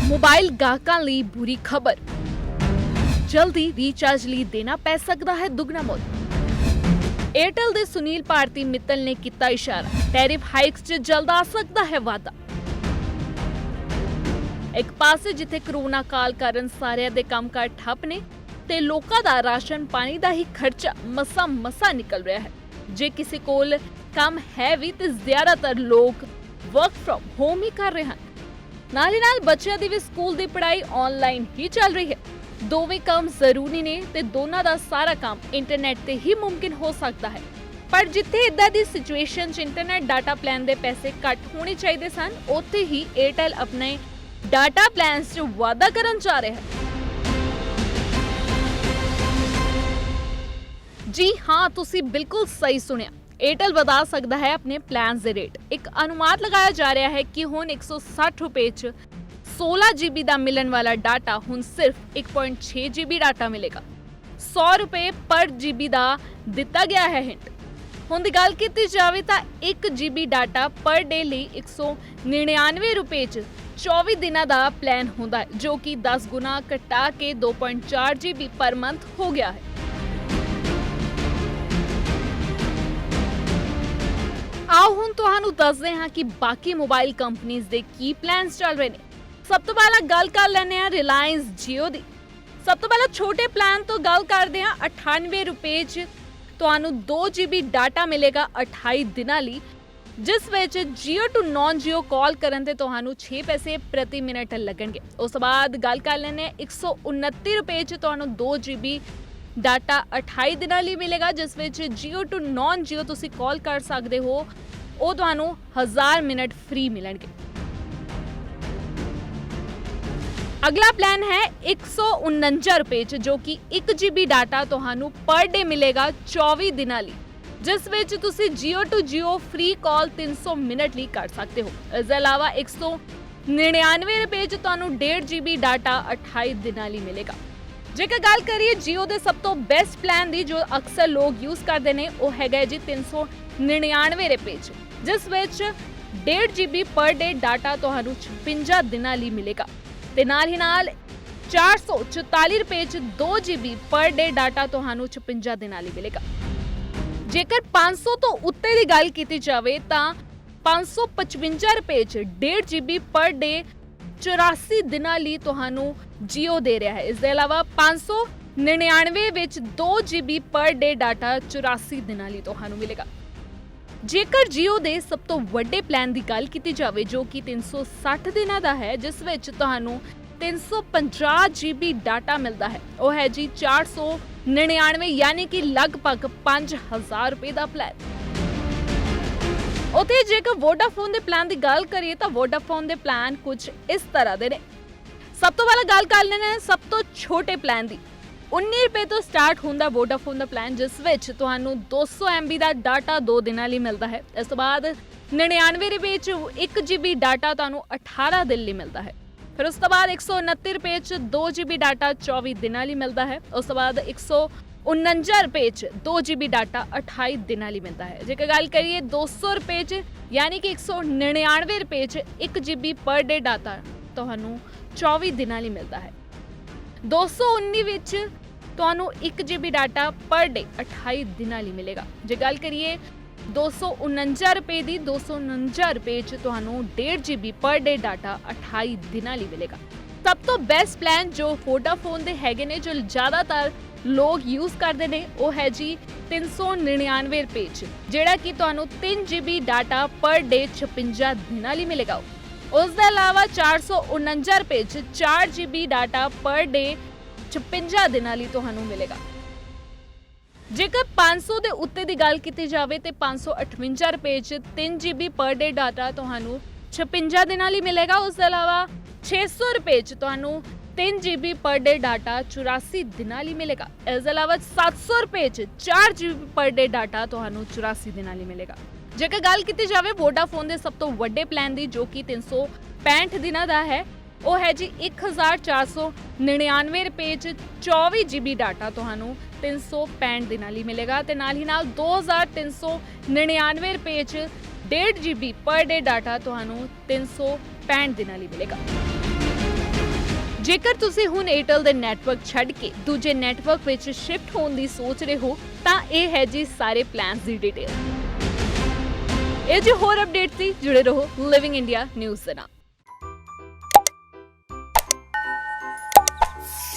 Mobile ਗਾਹਕਾਂ ਲਈ ਬੁਰੀ ਖਬਰ। ਜਲਦੀ ਰੀਚਾਰਜ ਲਈ ਦੇਣਾ ਪੈ ਸਕਦਾ ਹੈ ਦੁੱਗਣਾ ਮੁੱਲ। ਏਅਰਟੈਲ ਦੇ ਸੁਨੀਲ ਭਾਰਤੀ ਮਿੱਤਲ ਨੇ ਕੀਤਾ ਇਸ਼ਾਰਾ, ਟੈਰਿਫ ਹਾਈਕਸ 'ਚ ਜਲਦ ਆ ਸਕਦਾ ਹੈ ਵਾਧਾ। ਇੱਕ ਪਾਸੇ ਜਿੱਥੇ ਕਰੋਨਾ ਕਾਲ ਕਾਰਨ ਸਾਰਿਆਂ ਦੇ ਕੰਮਕਾਰ ਠੱਪ ਨੇ ਤੇ ਲੋਕਾਂ ਦਾ ਰਾਸ਼ਨ ਪਾਣੀ ਦਾ ਹੀ ਖਰਚਾ ਮਸਾਂ ਨਿਕਲ ਰਿਹਾ ਹੈ। ਜੇ ਕਿਸੇ ਕੋਲ ਕੰਮ ਹੈ ਵੀ ਤੇ ਜ਼ਿਆਦਾਤਰ ਲੋਕ ਵਰਕ ਫਰਮ ਹੋਮ ਹੀ ਕਰ ਰਹੇ ਹਨ। ਨਾਲ ਹੀ ਨਾਲ ਬੱਚਿਆਂ ਦੀ ਵੀ ਸਕੂਲ ਦੀ ਪੜ੍ਹਾਈ ਆਨਲਾਈਨ ਹੀ ਚੱਲ ਰਹੀ ਹੈ। ਦੋਵੇਂ ਕੰਮ ਜ਼ਰੂਰੀ ਨੇ ਤੇ ਦੋਨਾਂ ਦਾ ਸਾਰਾ ਕੰਮ ਇੰਟਰਨੈਟ ਤੇ ਹੀ ਮੁਮਕਿਨ ਹੋ ਸਕਦਾ ਹੈ। ਪਰ ਜਿੱਥੇ ਇਦਾਂ ਦੀ ਸਿਚੁਏਸ਼ਨ 'ਚ ਇੰਟਰਨੈਟ ਡਾਟਾ ਪਲਾਨ ਦੇ ਪੈਸੇ ਘੱਟ ਹੋਣੇ ਚਾਹੀਦੇ ਸਨ, ਉੱਥੇ ਹੀ ਏਅਰਟੈਲ ਆਪਣੇ ਡਾਟਾ ਪਲਾਨਸ 'ਚ ਵਾਧਾ ਕਰਨ ਜਾ ਰਿਹਾ ਹੈ। ਜੀ ਹਾਂ, ਤੁਸੀਂ ਬਿਲਕੁਲ ਸਹੀ ਸੁਣਿਆ। ਏਅਰਟੈਲ ਵਧਾ ਸਕਦਾ ਹੈ ਆਪਣੇ ਪਲਾਨਸ ਦੇ ਰੇਟ। ਇੱਕ ਅਨੁਮਾਨ ਲਗਾਇਆ ਜਾ ਰਿਹਾ ਹੈ ਕਿ ਹੁਣ 160 ਰੁਪਏ 'ਚ 16 GB ਦਾ ਮਿਲਣ ਵਾਲਾ ਡਾਟਾ ਹੁਣ ਸਿਰਫ 1.6 GB ਡਾਟਾ ਮਿਲੇਗਾ। 100 ਰੁਪਏ ਪਰ GB ਦਾ ਦਿੱਤਾ ਗਿਆ ਹੈ ਹਿੰਟ। ਹੁਣ ਦੀ ਗੱਲ ਕੀਤੀ ਜਾਵੇ ਤਾਂ 1 GB ਡਾਟਾ ਪਰ ਡੇ ਲਈ 199 ਰੁਪਏ 'ਚ 24 ਦਿਨਾਂ ਦਾ ਪਲਾਨ ਹੁੰਦਾ ਹੈ, ਜੋ ਕਿ 10 ਗੁਣਾ ਘਟਾ ਕੇ 2.4 GB ਪਰ ਮੰਥ ਹੋ ਗਿਆ ਹੈ। ਆਓ ਹੁਣ ਤੁਹਾਨੂੰ ਦੱਸਦੇ ਹਾਂ ਕਿ ਬਾਕੀ ਮੋਬਾਈਲ ਕੰਪਨੀਆਂ ਦੇ ਕੀ ਪਲਾਨਸ ਚੱਲ ਰਹੇ ਨੇ। ਸਭ ਤੋਂ ਪਹਿਲਾਂ ਗੱਲ ਕਰ ਲੈਂਦੇ ਹਾਂ ਰਿਲਾਇੰਸ ਜੀਓ ਦੀ। ਸਭ ਤੋਂ ਪਹਿਲਾਂ ਛੋਟੇ ਪਲਾਨ ਤੋਂ ਗੱਲ ਕਰਦੇ ਹਾਂ। 98 ਰੁਪਏ 'ਚ ਤੁਹਾਨੂੰ 2 GB ਡਾਟਾ ਮਿਲੇਗਾ 28 ਦਿਨਾਂ ਲਈ, ਜਿਸ ਵਿੱਚ ਜੀਓ ਟੂ ਨਾਨ ਜੀਓ ਕਾਲ ਕਰਨ ਤੇ ਤੁਹਾਨੂੰ 6 ਪੈਸੇ ਪ੍ਰਤੀ ਮਿੰਟ ਲੱਗਣਗੇ। ਉਸ ਤੋਂ ਬਾਅਦ ਗੱਲ ਕਰ ਲੈਂਦੇ ਹਾਂ 129 ਰੁਪਏ 'ਚ ਤੁਹਾਨੂੰ 2 GB ਡਾਟਾ 28 ਦਿਨਾਂ ਲਈ ਮਿਲੇਗਾ, ਜਿਸ ਵਿੱਚ ਜੀਓ ਟੂ ਨਾਨ ਜੀਓ ਤੁਸੀਂ ਕਾਲ ਕਰ ਸਕਦੇ ਹੋ। ਉਹ ਤੁਹਾਨੂੰ 1000 ਮਿੰਟ ਫ੍ਰੀ ਮਿਲਣਗੇ। ਅਗਲਾ ਪਲਾਨ ਹੈ 149 ਰੁਪਏ 'ਚ, ਜੋ ਕਿ 1 GB ਡਾਟਾ ਤੁਹਾਨੂੰ ਪਰ ਡੇ ਮਿਲੇਗਾ 24 ਦਿਨਾਂ ਲਈ, ਜਿਸ ਵਿੱਚ ਤੁਸੀਂ JIO to JIO free call 300 minute ਲਈ ਕਰ ਸਕਦੇ ਹੋ। ਇਸ ਦੇ ਇਲਾਵਾ 199 ਰੁਪਏ 'ਚ ਤੁਹਾਨੂੰ 1.5 GB ਡਾਟਾ 28 ਦਿਨਾਂ ਲਈ ਮਿਲੇਗਾ। ਜੇਕਰ ਗੱਲ ਕਰੀਏ ਜੀਓ ਦੇ ਸਭ ਤੋਂ ਬੈਸਟ ਪਲਾਨ ਦੀ, ਜੋ ਅਕਸਰ ਲੋਕ ਯੂਜ਼ ਕਰਦੇ ਨੇ, ਉਹ ਹੈਗਾ ਜੀ 399 ਰੁਪਏ 'ਚ, ਜਿਸ ਵਿੱਚ 1.5 GB ਪਰ ਡੇ ਡਾਟਾ ਤੁਹਾਨੂੰ 56 ਦਿਨਾਂ ਲਈ ਮਿਲੇਗਾ ਤੇ ਨਾਲ ਹੀ ਨਾਲ 444 ਰੁਪਏ 'ਚ 2 GB ਪਰ ਡੇ ਡਾਟਾ ਤੁਹਾਨੂੰ 56 ਦਿਨਾਂ ਲਈ ਮਿਲੇਗਾ। ਜੇਕਰ 500 ਤੋਂ ਉੱਤੇ ਦੀ ਗੱਲ ਕੀਤੀ ਜਾਵੇ ਤਾਂ 555 ਰੁਪਏ 'ਚ 1.5 GB ਪਰ ਡੇ 84 ਦਿਨਾਂ ਲਈ ਤੁਹਾਨੂੰ ਜੀਓ ਦੇ ਰਿਹਾ ਹੈ। ਇਸ ਦੇ ਇਲਾਵਾ 599 ਵਿੱਚ 2 GB ਪਰ ਡੇ ਡਾਟਾ 84 ਦਿਨਾਂ ਲਈ ਤੁਹਾਨੂੰ ਮਿਲੇਗਾ। ਜੇਕਰ ਜੀਓ ਦੇ ਸਭ ਤੋਂ ਵੱਡੇ ਪਲਾਨ ਦੀ ਗੱਲ ਕੀਤੀ ਜਾਵੇ, ਜੋ ਕਿ 360 ਦਿਨਾਂ ਦਾ ਹੈ, ਜਿਸ ਵਿੱਚ ਤੁਹਾਨੂੰ 350 GB ਡਾਟਾ ਮਿਲਦਾ ਹੈ, ਉਹ ਹੈ ਜੀ 499, ਯਾਨੀ ਕਿ ਲਗਭਗ 5000 ਰੁਪਏ ਦਾ ਪਲਾਨ। ਉੱਥੇ ਜੇਕਰ ਵੋਡਾਫੋਨ ਦੇ ਪਲਾਨ ਦੀ ਗੱਲ ਕਰੀਏ ਤਾਂ ਵੋਡਾਫੋਨ ਦੇ ਪਲਾਨ ਕੁਝ ਇਸ ਤਰ੍ਹਾਂ ਦੇ ਨੇ। ਸਭ ਤੋਂ ਪਹਿਲਾਂ ਗੱਲ ਕਰ ਲੈਂਦੇ ਹਾਂ ਸਭ ਤੋਂ ਛੋਟੇ ਪਲਾਨ ਦੀ। 19 ਰੁਪਏ ਤੋਂ ਸਟਾਰਟ ਹੁੰਦਾ ਵੋਡਾਫੋਨ ਦਾ ਪਲਾਨ, ਜਿਸ ਵਿੱਚ ਤੁਹਾਨੂੰ 200 MB ਦਾ ਡਾਟਾ 2 ਦਿਨਾਂ ਲਈ ਮਿਲਦਾ ਹੈ। ਇਸ ਤੋਂ ਬਾਅਦ 99 ਰੁਪਏ 'ਚ 1 GB ਡਾਟਾ ਤੁਹਾਨੂੰ 18 ਦਿਨ ਲਈ ਮਿਲਦਾ ਹੈ। ਫਿਰ ਉਸ ਤੋਂ ਬਾਅਦ 129 ਰੁਪਏ 'ਚ 2 GB ਡਾਟਾ 24 ਦਿਨਾਂ ਲਈ ਮਿਲਦਾ ਹੈ। ਉਸ ਤੋਂ ਬਾਅਦ 149 ਰੁਪਏ 'ਚ 2 GB ਡਾਟਾ 28 ਦਿਨਾਂ ਲਈ ਮਿਲਦਾ ਹੈ। ਜੇਕਰ ਗੱਲ ਕਰੀਏ 200 ਰੁਪਏ 'ਚ, ਯਾਨੀ ਕਿ 199 ਰੁਪਏ 'ਚ 1 GB ਪਰ ਡੇ ਡਾਟਾ ਤੁਹਾਨੂੰ 24 ਦਿਨਾਂ ਲਈ ਮਿਲਦਾ ਹੈ। 219 ਵਿੱਚ ਤੁਹਾਨੂੰ 1 GB ਡਾਟਾ ਪਰ ਡੇ 28 ਦਿਨਾਂ ਲਈ ਮਿਲੇਗਾ। ਜੇ ਗੱਲ ਕਰੀਏ 249 ਰੁਪਏ ਦੀ, 249 ਰੁਪਏ 'ਚ ਤੁਹਾਨੂੰ 1.5 GB ਪਰ ਡੇ ਡਾਟਾ 28 ਦਿਨਾਂ ਲਈ ਮਿਲੇਗਾ। ਸਭ ਤੋਂ ਬੈਸਟ ਪਲਾਨ ਜੋ ਵੋਡਾਫੋਨ ਦੇ ਹੈਗੇ ਨੇ, ਜੋ ਜ਼ਿਆਦਾਤਰ ਲੋਕ ਯੂਜ਼ ਕਰਦੇ ਨੇ, ਉਹ ਹੈ ਜੀ 399 ਰੁਪਏ 'ਚ, ਜਿਹੜਾ ਕਿ ਤੁਹਾਨੂੰ 3 GB ਡਾਟਾ ਪਰ ਡੇ 56 ਦਿਨਾਂ ਲਈ ਮਿਲੇਗਾ। ਉਸ ਦੇ ਇਲਾਵਾ 449 ਰੁਪਏ 'ਚ 4 GB ਡਾਟਾ ਪਰ ਡੇ 56 ਦਿਨਾਂ ਲਈ ਤੁਹਾਨੂੰ ਮਿਲੇਗਾ। ਜੇਕਰ 500 ਦੇ ਉੱਤੇ ਦੀ ਗੱਲ ਕੀਤੀ ਜਾਵੇ ਤੇ 558 ਰੁਪਏ 'ਚ 3 GB ਪਰ ਡੇ ਡਾਟਾ ਤੁਹਾਨੂੰ 56 ਦਿਨਾਂ ਲਈ ਮਿਲੇਗਾ। ਉਸ ਦੇ ਇਲਾਵਾ 600 ਰੁਪਏ 'ਚ ਤੁਹਾਨੂੰ 3 GB ਪਰ ਡੇ ਡਾਟਾ 84 ਦਿਨਾਂ ਲਈ ਮਿਲੇਗਾ। ਇਸ ਦੇ ਇਲਾਵਾ 700 ਰੁਪਏ 'ਚ 4 GB ਪਰ ਡੇ ਡਾਟਾ ਤੁਹਾਨੂੰ 84 ਦਿਨਾਂ ਲਈ ਮਿਲੇਗਾ। ਜੇਕਰ ਗੱਲ ਕੀਤੀ ਜਾਵੇ ਵੋਡਾਫੋਨ ਦੇ ਸਭ ਤੋਂ ਵੱਡੇ ਪਲਾਨ ਦੀ, ਜੋ ਕਿ 365 ਦਿਨਾਂ ਦਾ ਹੈ, ਉਹ ਹੈ ਜੀ 1499 ਰੁਪਏ 'ਚ 24 GB ਡਾਟਾ ਤੁਹਾਨੂੰ 365 ਦਿਨਾਂ ਲਈ ਮਿਲੇਗਾ ਤੇ ਨਾਲ ਹੀ ਨਾਲ 2399 ਰੁਪਏ 'ਚ 1.5 GB ਪਰ ਡੇ ਡਾਟਾ ਤੁਹਾਨੂੰ 365 ਦਿਨਾਂ ਲਈ ਮਿਲੇਗਾ। ਜੇਕਰ ਤੁਸੀਂ ਹੁਣ ਏਅਰਟੈਲ ਦੇ ਨੈਟਵਰਕ ਛੱਡ ਕੇ ਦੂਜੇ ਨੈਟਵਰਕ ਵਿੱਚ ਸ਼ਿਫਟ ਹੋਣ ਦੀ ਸੋਚ ਰਹੇ ਹੋ ਤਾਂ ਇਹ ਹੈ ਜੀ ਸਾਰੇ ਪਲਾਨਸ ਦੀ ਡਿਟੇਲ। ਇਹ ਜੀ ਹੋਰ ਅਪਡੇਟ ਸੀ, ਜੁੜੇ ਰਹੋ ਲਿਵਿੰਗ ਇੰਡੀਆ ਨਿਊਜ਼ ਦੇ ਨਾਲ।